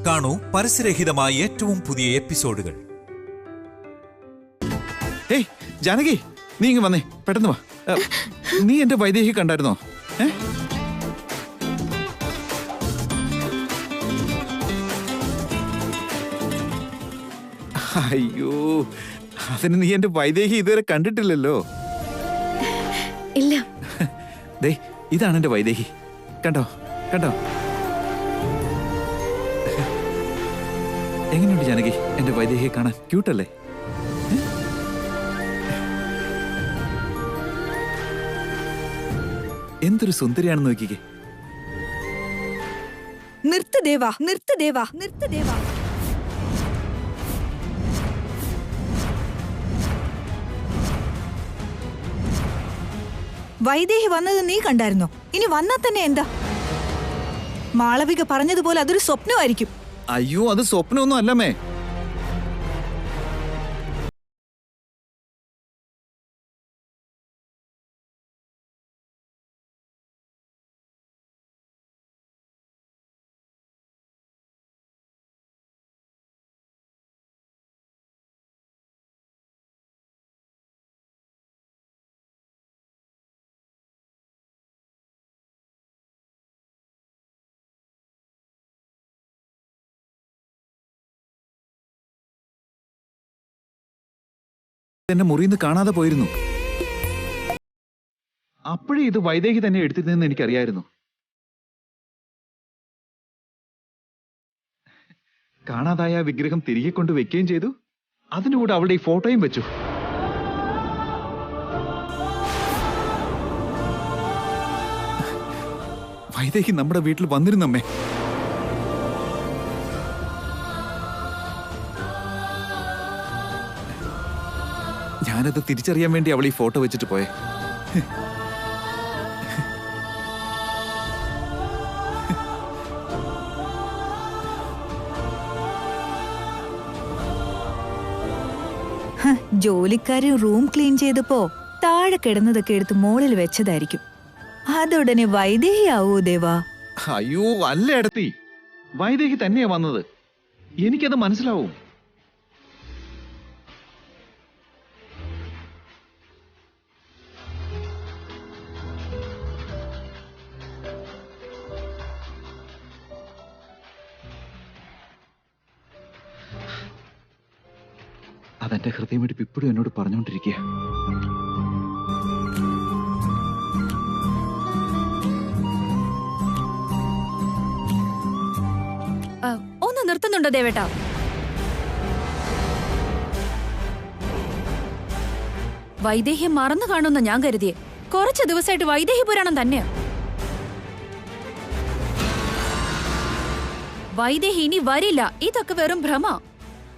കാണൂ പരസ്യരഹിതമായ ഏറ്റവും പുതിയ എപ്പിസോഡുകൾ. ഏയ് ജാനകി, നീ ഇങ്ങ് വന്നേ, പെട്ടെന്ന് വാ. നീ എന്റെ വൈദേഹി കണ്ടായിരുന്നോ? അയ്യോ, അതിന് നീ എന്റെ വൈദേഹി ഇതുവരെ കണ്ടിട്ടില്ലല്ലോ. ഇല്ല. ദേ, ഇതാണ് എന്റെ വൈദേഹി. കണ്ടോ കണ്ടോ? എങ്ങനെയുണ്ട് ജാനകി എന്റെ വൈദേഹിയെ കാണാൻ? ക്യൂട്ടല്ലേ? എന്തൊരു സുന്ദരിയാണെന്ന് നോക്കിക്കേ. നിർത്ത് ദേവാ, നിർത്ത് ദേവാ, നിർത്ത് ദേവാ. വൈദേഹി വന്നത് നീ കണ്ടായിരുന്നോ? ഇനി വന്നാ തന്നെ എന്താ? മാളവിക പറഞ്ഞതുപോലെ അതൊരു സ്വപ്നമായിരിക്കും. അയ്യോ, അത് സ്വപ്നമൊന്നും അല്ലമ്മേ. എന്നെ മുറിയിൽ നിന്ന് കാണാതെ പോയിരുന്നു. അപ്പോഴേ ഇത് വൈദേഹി തന്നെ എടുത്തിരുന്നെന്ന് എനിക്കറിയായിരുന്നു. കാണാതായ വിഗ്രഹം തിരികെ കൊണ്ട് വെക്കുകയും ചെയ്തു. അതിന്റെ കൂടെ അവളുടെ ഈ ഫോട്ടോയും വെച്ചു. വൈദേഹി നമ്മുടെ വീട്ടിൽ വന്നിരുന്നമ്മേ. ഞാനത് തിരിച്ചറിയാൻ വേണ്ടി അവൾ ഈ ഫോട്ടോ വെച്ചിട്ട് പോയെ. ജോലിക്കാരൻ റൂം ക്ലീൻ ചെയ്തപ്പോ താഴെ കിടന്നതൊക്കെ എടുത്ത് മോളിൽ വെച്ചതായിരിക്കും. അതുടനെ വൈദേഹി ആവോ ദേവാ? അയ്യോ അല്ല എടത്തി, വൈദേഹി തന്നെയാ വന്നത്. എനിക്കത് മനസ്സിലാവും. അതെന്റെ ഹൃദയമിടിപ്പ് ഇപ്പോഴും എന്നോട് പറഞ്ഞുകൊണ്ടിരിക്കുക. ഒന്ന് നിർത്തുന്നുണ്ടോ ദേവേട്ടാ? വൈദേഹ്യം മറന്നു കാണുന്ന ഞാൻ കരുതിയേ. കുറച്ചു ദിവസമായിട്ട് വൈദേഹി പുരാണം തന്നെയാ. വൈദേഹി ഇനി വരില്ല. ഇതൊക്കെ വെറും ഭ്രമ.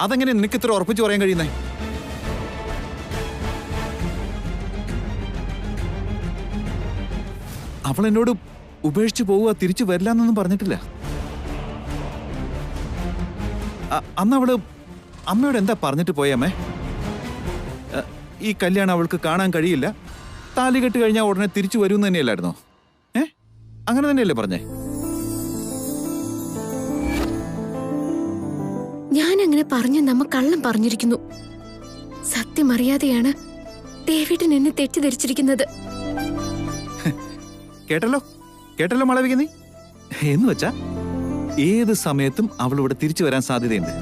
അതെങ്ങനെ നിനക്ക് ഇത്ര ഉറപ്പിച്ചു പറയാൻ കഴിയുന്നേ? അവൾ എന്നോട് ഉപേക്ഷിച്ചു പോവുക, തിരിച്ചു വരില്ല എന്നൊന്നും പറഞ്ഞിട്ടില്ല. അന്ന് അവള് അമ്മയോട് എന്താ പറഞ്ഞിട്ട് പോയമ്മേ? ഈ കല്യാണം അവൾക്ക് കാണാൻ കഴിയില്ല, താലി കെട്ട് കഴിഞ്ഞാൽ ഉടനെ തിരിച്ചു വരുമെന്ന് തന്നെയല്ലായിരുന്നോ? അങ്ങനെ തന്നെയല്ലേ പറഞ്ഞേ? ഞാൻ അങ്ങനെ പറഞ്ഞു നമ്മ കള്ളം പറഞ്ഞിരിക്കുന്നു. സത്യം അറിയാതെയാണ് ഡേവിഡ് എന്നെ തെറ്റിദ്ധരിച്ചിരിക്കുന്നത്. കേട്ടല്ലോ കേട്ടല്ലോ മാളവിക, നീ എന്ന് വെച്ചാ ഏത് സമയത്തും അവൾ ഇവിടെ തിരിച്ചു വരാൻ സാധ്യതയുണ്ട്.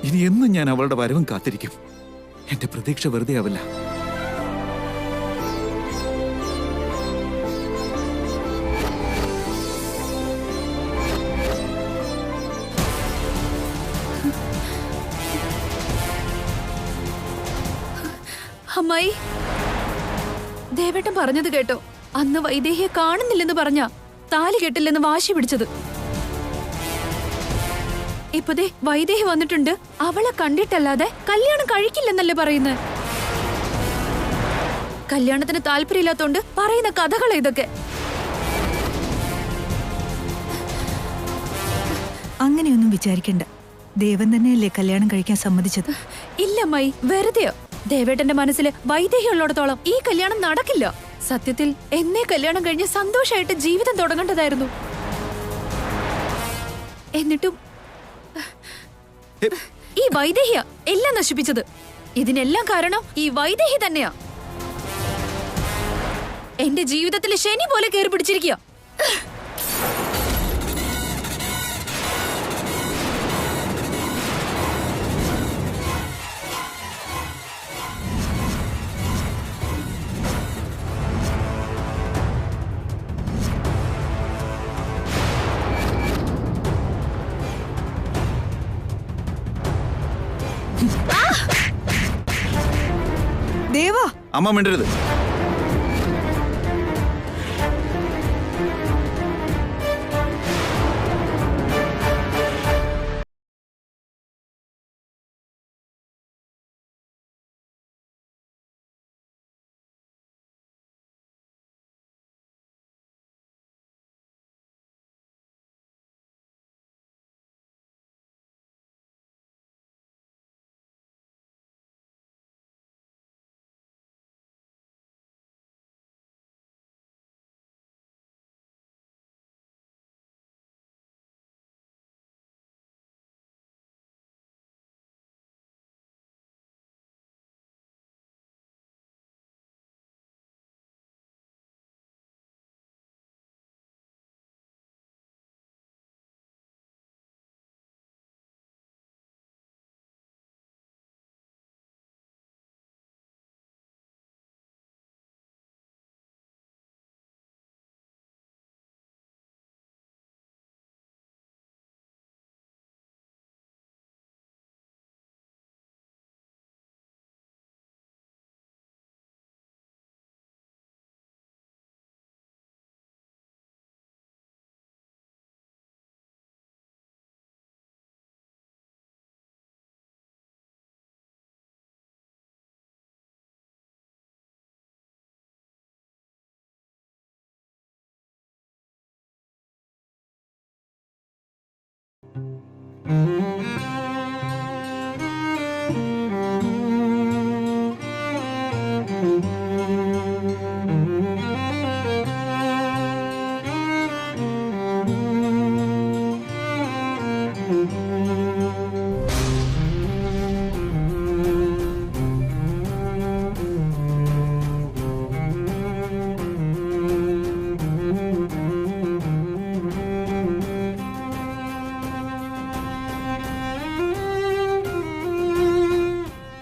ഇനി എന്നും ഞാൻ അവളുടെ വരവും കാത്തിരിക്കും. എന്റെ പ്രതീക്ഷ വെറുതെ ആവില്ല. അമ്മായി, ദേവേട്ടൻ പറഞ്ഞത് കേട്ടോ? അന്ന് വൈദേഹിയെ കാണുന്നില്ലെന്ന് പറഞ്ഞ താലി കെട്ടില്ലെന്ന് വാശി പിടിച്ചത്. ഇപ്പതേ വൈദേഹി വന്നിട്ടുണ്ട്. അവളെ കണ്ടിട്ടല്ലാതെ കല്യാണം കഴിക്കില്ലെന്നല്ലേ പറയുന്നത്? കല്യാണത്തിന് താല്പര്യമില്ലാത്തോണ്ട് പറയുന്ന കഥകളെ ഇതൊക്കെ. അങ്ങനെയൊന്നും വിചാരിക്കണ്ട. ദേവൻ തന്നെയല്ലേ കല്യാണം കഴിക്കാൻ സമ്മതിച്ചത്? ഇല്ലമ്മായി, വെറുതെയോ. ദേവേട്ടന്റെ മനസ്സിൽ വൈദേഹി ഉള്ളിടത്തോളം ഈ കല്യാണം നടക്കില്ല. സത്യത്തിൽ എന്നെ കല്യാണം കഴിഞ്ഞ് സന്തോഷമായിട്ട് ജീവിതം തുടങ്ങേണ്ടതായിരുന്നു. എന്നിട്ടും ഈ വൈദേഹിയ എല്ലാം നശിപ്പിച്ചത്. ഇതിനെല്ലാം കാരണം ഈ വൈദേഹി തന്നെയാ. എന്റെ ജീവിതത്തിൽ ശനി പോലെ കയറി പിടിച്ചിരിക്കുക. ദേവാ, അമ്മ മിണ്ടരുത്.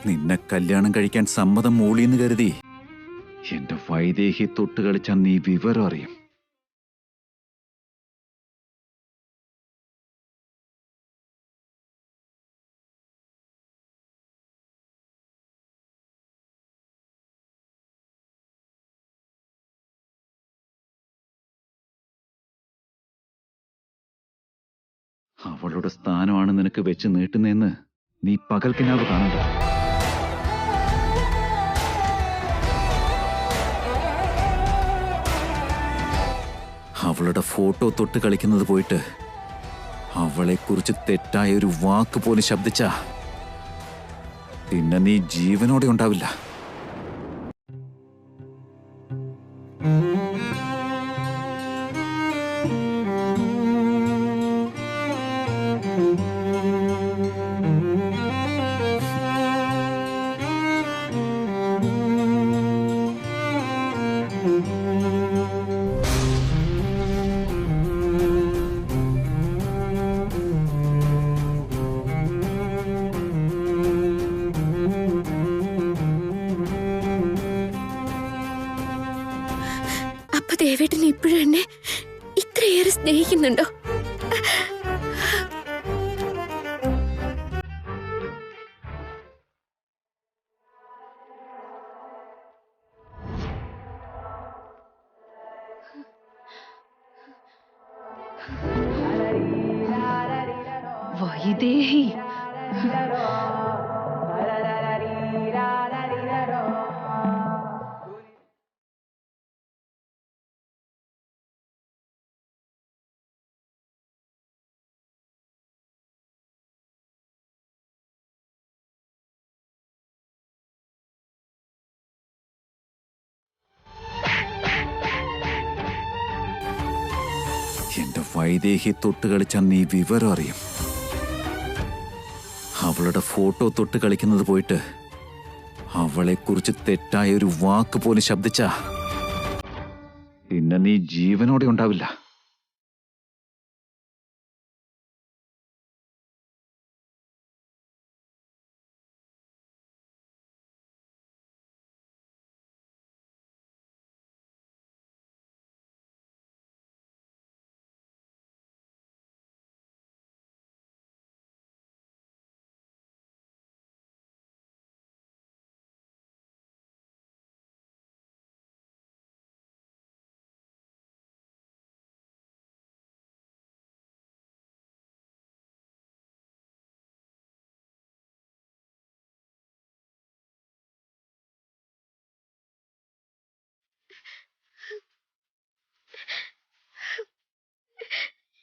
നിന്നെ കല്യാണം കഴിക്കാൻ സമ്മതം മൂളിയെന്ന് കരുതി എന്റെ വൈദേഹി തൊട്ട് കളിച്ച നീ വിവരം അറിയും. അവളുടെ സ്ഥാനമാണ് നിനക്ക് വെച്ച് നീട്ടുന്നതെന്ന് നീ പകൽക്കിനാവ് കാണണ്ട. അവളുടെ ഫോട്ടോ തൊട്ട് കളിക്കുന്നത് പോയിട്ട് അവളെക്കുറിച്ച് തെറ്റായ ഒരു വാക്ക് പോലും ശബ്ദിച്ച പിന്നെ നീ ജീവനോടെ ഉണ്ടാവില്ല. ദേവേട്ടൻ ഇപ്പോഴും എന്നെ ഇത്രയേറെ സ്നേഹിക്കുന്നുണ്ടോ? വൈദേഹി എന്റെ വൈദേഹി തൊട്ട് കളിച്ചാൽ നീ വിവരം അറിയും. അവളുടെ ഫോട്ടോ തൊട്ട് കളിക്കുന്നത് പോയിട്ട് അവളെക്കുറിച്ച് തെറ്റായ ഒരു വാക്ക് പോലും ശബ്ദിച്ചാ പിന്നെ നീ ജീവനോടെ ഉണ്ടാവില്ല.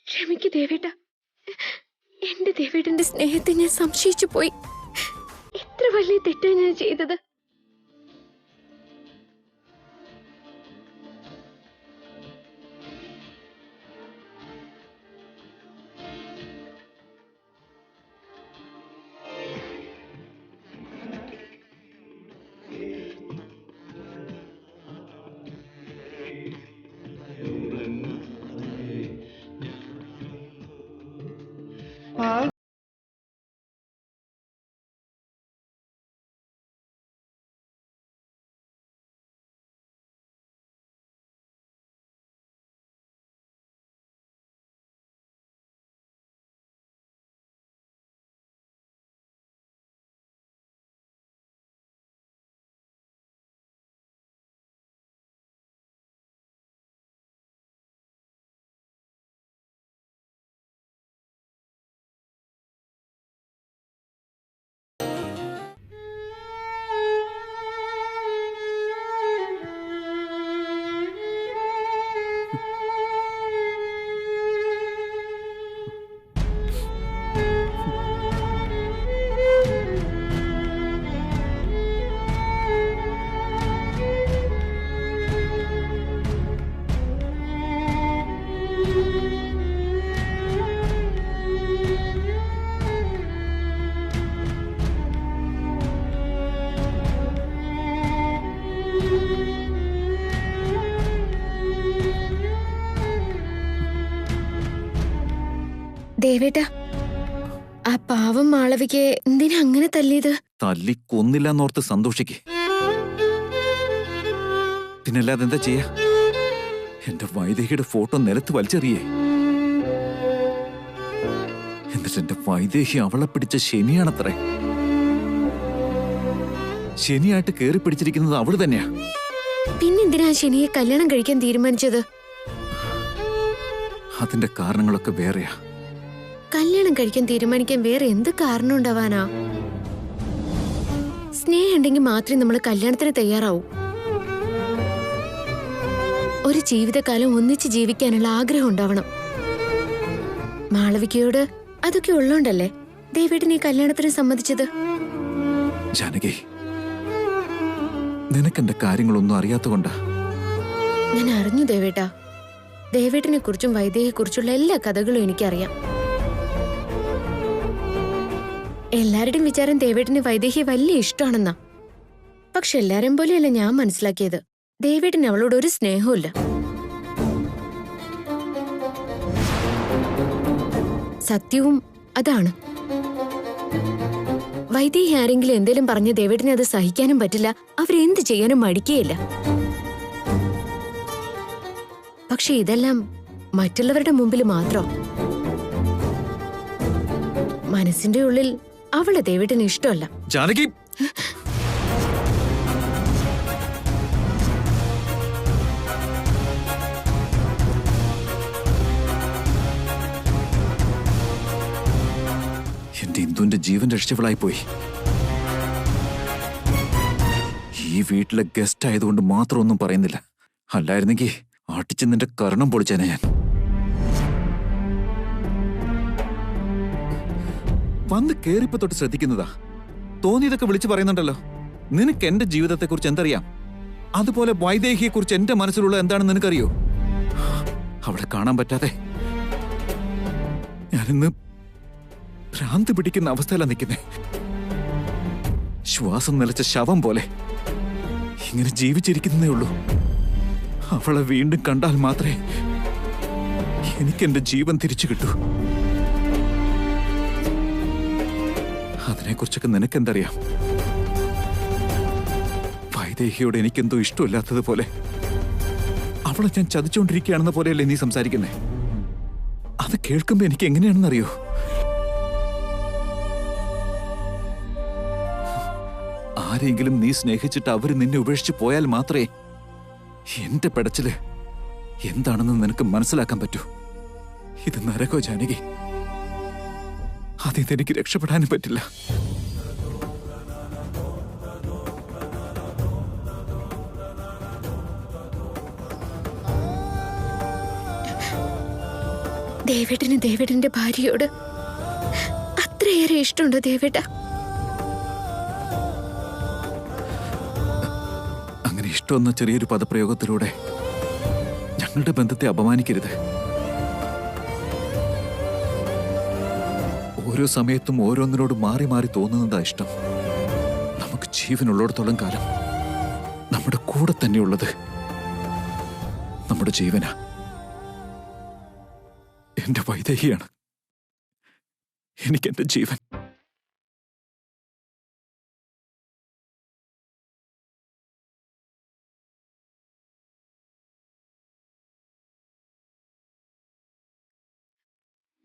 ക്ഷമിക്ക് ദേവേട്ട, എന്റെ ദേവേട്ടന്റെ സ്നേഹത്തെ ഞാൻ സംശയിച്ചു പോയി. എത്ര വലിയ തെറ്റാണ് ഞാൻ ചെയ്തത്. ദേവേട്ട, ആ പാവം മാളവികയെ എന്തിനാ അങ്ങനെ തല്ലിയത്? തല്ലി കൊന്നില്ലെന്നോർത്ത് സന്തോഷിക്ക്. പിന്നല്ലാതെ എന്താ ചെയ്യാ? എന്റെ വൈദേഹിയുടെ ഫോട്ടോ നിലത്ത് വലിച്ചെറിയേ. എന്നിട്ട് എന്റെ വൈദേഹി അവളെ പിടിച്ച ശനിയാണത്രേ. ശനിയായിട്ട് കേറി പിടിച്ചിരിക്കുന്നത് അവള് തന്നെയാ. പിന്നെന്തിനാ ശനിയെ കല്യാണം കഴിക്കാൻ തീരുമാനിച്ചത്? അതിന്റെ കാരണങ്ങളൊക്കെ വേറെയാ. കല്യാണം കഴിക്കാൻ തീരുമാനിക്കാൻ വേറെ എന്ത് കാരണം ഉണ്ടാവാനാ? സ്നേഹം ഉണ്ടെങ്കിൽ മാത്രമേ നമ്മൾ കല്യാണത്തിന് തയ്യാറാവൂ. ഒരു ജീവിതകാലം ഒന്നിച്ച് ജീവിക്കാനുള്ള ആഗ്രഹം ഉണ്ടാവണം. മാളവികയോട് അതൊക്കെ ഉള്ളോണ്ടല്ലേ ദേവേട്ടൻ ഈ കല്യാണത്തിന് സമ്മതിച്ചത്. ജാനകി, നിനക്കെന്റെ കാര്യങ്ങളൊന്നും അറിയാത്തതുകൊണ്ടാ. ഞാൻ അറിഞ്ഞു ദേവേട്ട. ദേവേട്ടനെ കുറിച്ചും വൈദേഹിയെ കുറിച്ചുള്ള എല്ലാ കഥകളും എനിക്കറിയാം. എല്ലാവരുടെയും വിചാരം ദേവേട്ടന് വൈദേഹിയെ വലിയ ഇഷ്ടമാണെന്നാ. പക്ഷെ എല്ലാരും പോലെയല്ല ഞാൻ മനസ്സിലാക്കിയത്. ദേവേട്ടന് അവളോട് ഒരു സ്നേഹമില്ല. സത്യവും അതാണ്. വൈദേഹി ആരെങ്കിലും എന്തേലും പറഞ്ഞ് ദേവേട്ടനെ അത് സഹിക്കാനും പറ്റില്ല. അവരെന്ത് ചെയ്യാനും മടിക്കുകയില്ല. പക്ഷെ ഇതെല്ലാം മറ്റുള്ളവരുടെ മുമ്പിൽ മാത്രം. മനസ്സിന്റെ ഉള്ളിൽ അവളെ ദേവേട്ടന് ഇഷ്ടമല്ല. ജാനകി, എന്റെ ഇന്ദുവിന്റെ ജീവൻ രക്ഷിച്ചവളായി പോയി. ഈ വീട്ടിലെ ഗസ്റ്റ് ആയതുകൊണ്ട് മാത്രം ഒന്നും പറയുന്നില്ല. അല്ലായിരുന്നെങ്കിൽ അടിച്ച് നിന്റെ കർണം പൊളിച്ചേനെ ഞാൻ. വന്ന് കേറിപ്പോ തൊട്ട് ശ്രദ്ധിക്കുന്നതാ. തോന്നിയതൊക്കെ വിളിച്ചു പറയുന്നുണ്ടല്ലോ. നിനക്ക് എന്റെ ജീവിതത്തെക്കുറിച്ച് എന്തറിയാം? അതുപോലെ വൈദേഹിയെ കുറിച്ച് എന്റെ മനസ്സിലുള്ള എന്താണെന്ന് നിനക്കറിയോ? അവളെ കാണാൻ പറ്റാതെ ഞാനിന്ന് ഭ്രാന്ത് പിടിക്കുന്ന അവസ്ഥയിലാണ് നിൽക്കുന്നേ. ശ്വാസം നിലച്ച ശവം പോലെ ഇങ്ങനെ ജീവിച്ചിരിക്കുന്നേ ഉള്ളൂ. അവളെ വീണ്ടും കണ്ടാൽ മാത്രമേ എനിക്കെന്റെ ജീവൻ തിരിച്ചു കിട്ടൂ. അതിനെക്കുറിച്ചൊക്കെ നിനക്കെന്തറിയാം? വൈദേഹിയോട് എനിക്കെന്തോ ഇഷ്ടമില്ലാത്തതുപോലെ, അവളെ ഞാൻ ചതിച്ചുകൊണ്ടിരിക്കുകയാണെന്ന പോലെയല്ലേ നീ സംസാരിക്കുന്നേ? അത് കേൾക്കുമ്പോ എനിക്ക് എങ്ങനെയാണെന്നറിയോ? ആരെങ്കിലും നീ സ്നേഹിച്ചിട്ട് അവര് നിന്നെ ഉപേക്ഷിച്ച് പോയാൽ മാത്രമേ എന്റെ പെടച്ചില് എന്താണെന്ന് നിനക്ക് മനസ്സിലാക്കാൻ പറ്റൂ. ഇത് നരകോ ജാനകി. അതിനെനിക്ക് രക്ഷപ്പെടാനും പറ്റില്ല. ദേവേട്ടന് ദേവേട്ടന്റെ ഭാര്യയോട് അത്രയേറെ ഇഷ്ടമുണ്ടോ ദേവേട്ട? അങ്ങനെ ഇഷ്ടമെന്ന ചെറിയൊരു പദപ്രയോഗത്തിലൂടെ ഞങ്ങളുടെ ബന്ധത്തെ അപമാനിക്കരുത്. ഓരോ സമയത്തും ഓരോന്നിനോട് മാറി മാറി തോന്നുന്നതാ ഇഷ്ടം. നമുക്ക് ജീവനുള്ളിടത്തോളം കാലം നമ്മുടെ കൂടെ തന്നെയുള്ളത് നമ്മുടെ ജീവനാ. എന്റെ വൈദേഹിയാണ് എനിക്കെന്റെ ജീവൻ.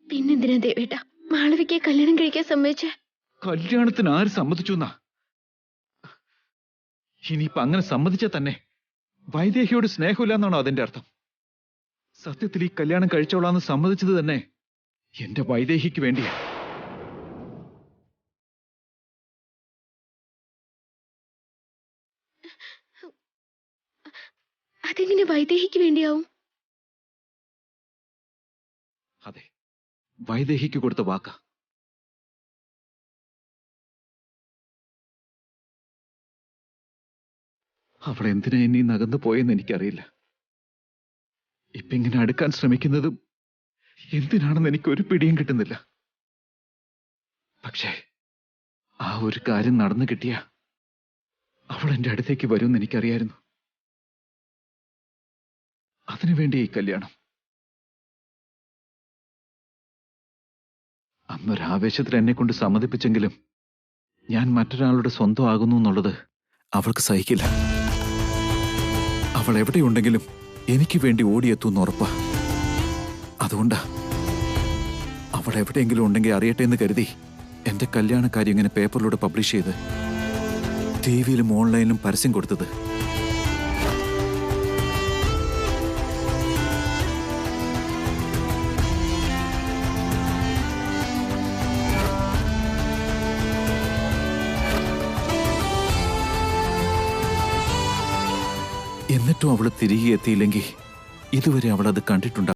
പിന്നെന്തിനാ ദേവേട്ട മാളവികയെ കല്യാണം കഴിക്കാൻ സമ്മതിച്ചേ? കല്യാണത്തിന് ആര് സമ്മതിച്ചു എന്നാ? ഇനിയിപ്പൊ അങ്ങനെ സമ്മതിച്ചാ തന്നെ വൈദേഹിയോട് സ്നേഹമില്ലെന്നാണോ അതിന്റെ അർത്ഥം? സത്യത്തിൽ ഈ കല്യാണം കഴിച്ചോളാന്ന് സമ്മതിച്ചത് തന്നെ എന്റെ വൈദേഹിക്ക് വേണ്ടിയാ. അതെങ്ങനെ വൈദേഹിക്ക് വേണ്ടിയാവും? അതെ, വൈദേഹിക്ക് കൊടുത്ത വാക്ക. അവൾ എന്തിനാ ഇനി നകന്നു പോയെന്ന് എനിക്കറിയില്ല. ഇപ്പൊ ഇങ്ങനെ അടുക്കാൻ ശ്രമിക്കുന്നതും എന്തിനാണെന്ന് എനിക്ക് ഒരു പിടിയും കിട്ടുന്നില്ല. പക്ഷേ ആ ഒരു കാര്യം നടന്നു കിട്ടിയ അവൾ എന്റെ അടുത്തേക്ക് വരുമെന്ന് എനിക്കറിയായിരുന്നു. അതിനുവേണ്ടി ഈ കല്യാണം. അന്നൊരാവേശത്തിൽ എന്നെ കൊണ്ട് സമ്മതിപ്പിച്ചെങ്കിലും ഞാൻ മറ്റൊരാളുടെ സ്വന്തം ആകുന്നു എന്നുള്ളത് അവൾക്ക് സഹിക്കില്ല. അവൾ എവിടെയുണ്ടെങ്കിലും എനിക്ക് വേണ്ടി ഓടിയെത്തുമെന്ന് ഉറപ്പാ. അതുകൊണ്ടാ അവൾ എവിടെയെങ്കിലും ഉണ്ടെങ്കിൽ അറിയട്ടെ എന്ന് കരുതി എന്റെ കല്യാണക്കാര്യം ഇങ്ങനെ പേപ്പറിലൂടെ പബ്ലിഷ് ചെയ്ത് ടിവിയിലും ഓൺലൈനിലും പരസ്യം കൊടുത്തത്. എന്നിട്ടും അവൾ തിരികെ എത്തിയില്ലെങ്കിൽ ഇതുവരെ അവൾ അത് കണ്ടിട്ടുണ്ടാകും.